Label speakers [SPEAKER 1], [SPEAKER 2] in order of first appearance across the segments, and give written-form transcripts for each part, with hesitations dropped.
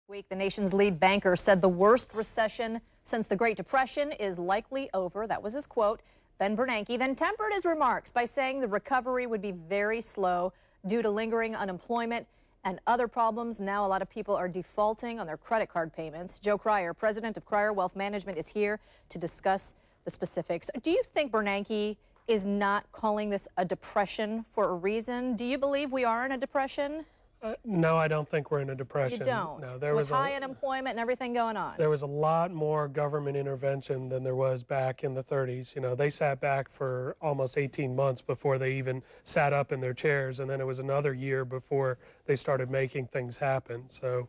[SPEAKER 1] Week, the nation's lead banker said the worst recession since the Great Depression is likely over. That was his quote. Ben Bernacke then tempered his remarks by saying the recovery would be very slow due to lingering unemployment and other problems. Now a lot of people are defaulting on their credit card payments. Joe Krier, president of Krier Wealth Management, is here to discuss the specifics. Do you think Bernacke is not calling this a depression for a reason? Do you believe we are in a depression?
[SPEAKER 2] No, I don't think we're in a depression.
[SPEAKER 1] You don't?
[SPEAKER 2] No, there
[SPEAKER 1] With high unemployment and everything going on?
[SPEAKER 2] There was a lot more government intervention than there was back in the 30s. You know, they sat back for almost 18 months before they even sat up in their chairs, and then it was another year before they started making things happen. So,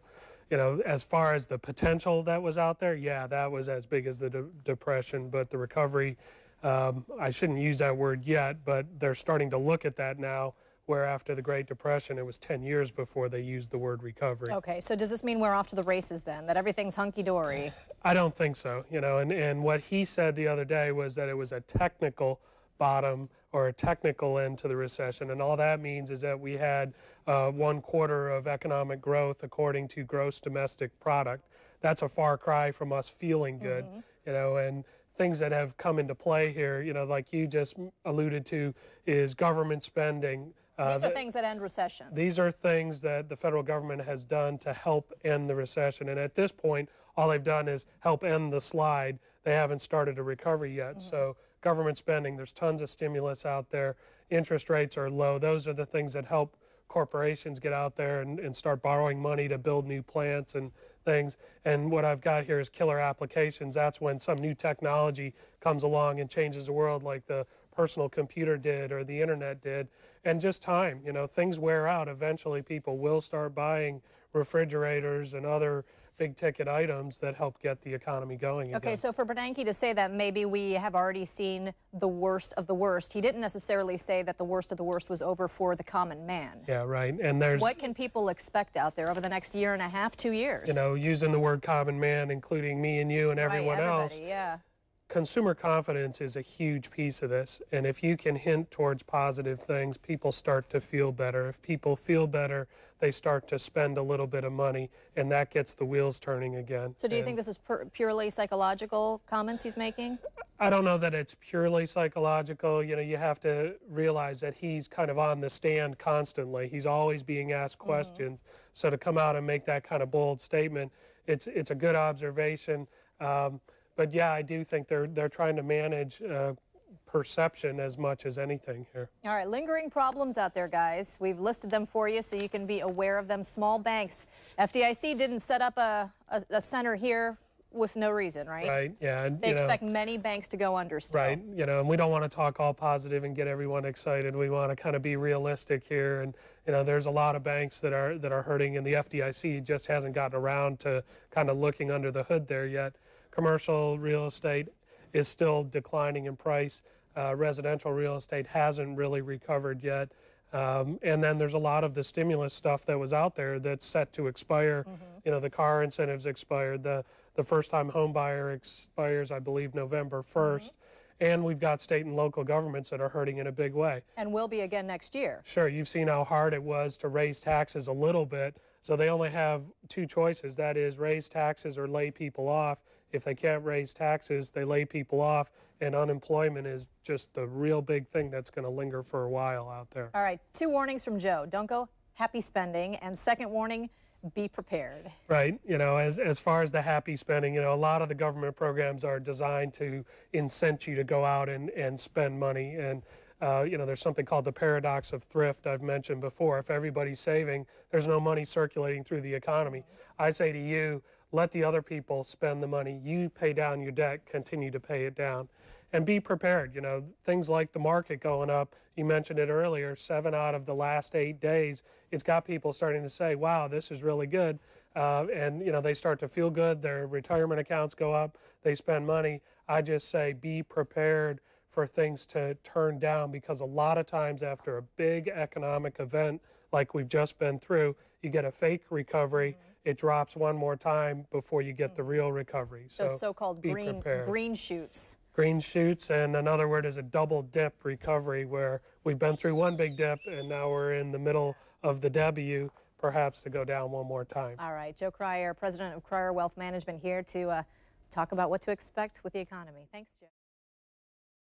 [SPEAKER 2] you know, as far as the potential that was out there, yeah, that was as big as the Depression, but the recovery, I shouldn't use that word yet, but they're starting to look at that now, where after the Great Depression, it was 10 years before they used the word recovery.
[SPEAKER 1] Okay, so does this mean we're off to the races then, that everything's hunky-dory?
[SPEAKER 2] I don't think so, you know, and what he said the other day was that it was a technical bottom or a technical end to the recession, and all that means is that we had 1 quarter of economic growth according to gross domestic product. That's a far cry from us feeling good, you know, and things that have come into play here, you know, like you just alluded to, is government spending.
[SPEAKER 1] These are things that end recessions.
[SPEAKER 2] These are things that the federal government has done to help end the recession. And at this point, all they've done is help end the slide. They haven't started a recovery yet. So government spending, there's tons of stimulus out there. Interest rates are low. Those are the things that help corporations get out there and start borrowing money to build new plants and things. And what I've got here is killer applications. That's when some new technology comes along and changes the world, like the personal computer did or the internet did. And just time, you know, things wear out. Eventually people will start buying refrigerators and other big ticket items that help get the economy going again.
[SPEAKER 1] Okay, so for Bernacke to say that maybe we have already seen the worst of the worst, he didn't necessarily say that the worst of the worst was over for the common man.
[SPEAKER 2] Yeah, right. And there's,
[SPEAKER 1] what can people expect out there over the next year and a half, 2 years?
[SPEAKER 2] You know, using the word common man, including me and you and everyone else.
[SPEAKER 1] Yeah.
[SPEAKER 2] Consumer confidence is a huge piece of this, and if you can hint towards positive things, people start to feel better. If people feel better, they start to spend a little bit of money, and that gets the wheels turning again.
[SPEAKER 1] So do you think this is purely psychological comments he's making?
[SPEAKER 2] I don't know that it's purely psychological. You know, you have to realize that he's kind of on the stand constantly. He's always being asked questions. So to come out and make that kind of bold statement, it's a good observation. But yeah, I do think they're trying to manage perception as much as anything here.
[SPEAKER 1] All right, lingering problems out there, guys. We've listed them for you so you can be aware of them. Small banks. FDIC didn't set up a center here with no reason, right?
[SPEAKER 2] Right, yeah. And,
[SPEAKER 1] they expect many banks to go under still.
[SPEAKER 2] Right, you know, and we don't want to talk all positive and get everyone excited. We want to kind of be realistic here. And, you know, there's a lot of banks that are hurting, and the FDIC just hasn't gotten around to kind of looking under the hood there yet. Commercial real estate is still declining in price. Residential real estate hasn't really recovered yet. And then there's a lot of the stimulus stuff that was out there that's set to expire. You know, the car incentives expired. The first-time home buyer expires, I believe, November 1st. And we've got state and local governments that are hurting in a big way.
[SPEAKER 1] And will be again next year.
[SPEAKER 2] Sure, you've seen how hard it was to raise taxes a little bit. So they only have 2 choices. That is, raise taxes or lay people off. If they can't raise taxes, they lay people off, and unemployment is just the real big thing that's going to linger for a while out there.
[SPEAKER 1] All right, 2 warnings from Joe. Don't go happy spending, and second warning, be prepared.
[SPEAKER 2] Right. You know, as far as the happy spending, you know, a lot of the government programs are designed to incent you to go out and spend money. And you know, there's something called the paradox of thrift I've mentioned before. If everybody's saving, there's no money circulating through the economy. I say to you, let the other people spend the money. You pay down your debt, continue to pay it down. And be prepared. You know, things like the market going up, you mentioned it earlier, 7 out of the last 8 days, it's got people starting to say, wow, this is really good. And, you know, they start to feel good. Their retirement accounts go up. They spend money. I just say be prepared for things to turn down, because a lot of times after a big economic event like we've just been through, you get a fake recovery. It drops one more time before you get the real recovery.
[SPEAKER 1] Those so-called green shoots.
[SPEAKER 2] Green shoots, and another word is a double dip recovery, where we've been through one big dip and now we're in the middle of the W. perhaps to go down one more time.
[SPEAKER 1] All right, Joe Krier, president of Krier Wealth Management, here to talk about what to expect with the economy. Thanks, Joe.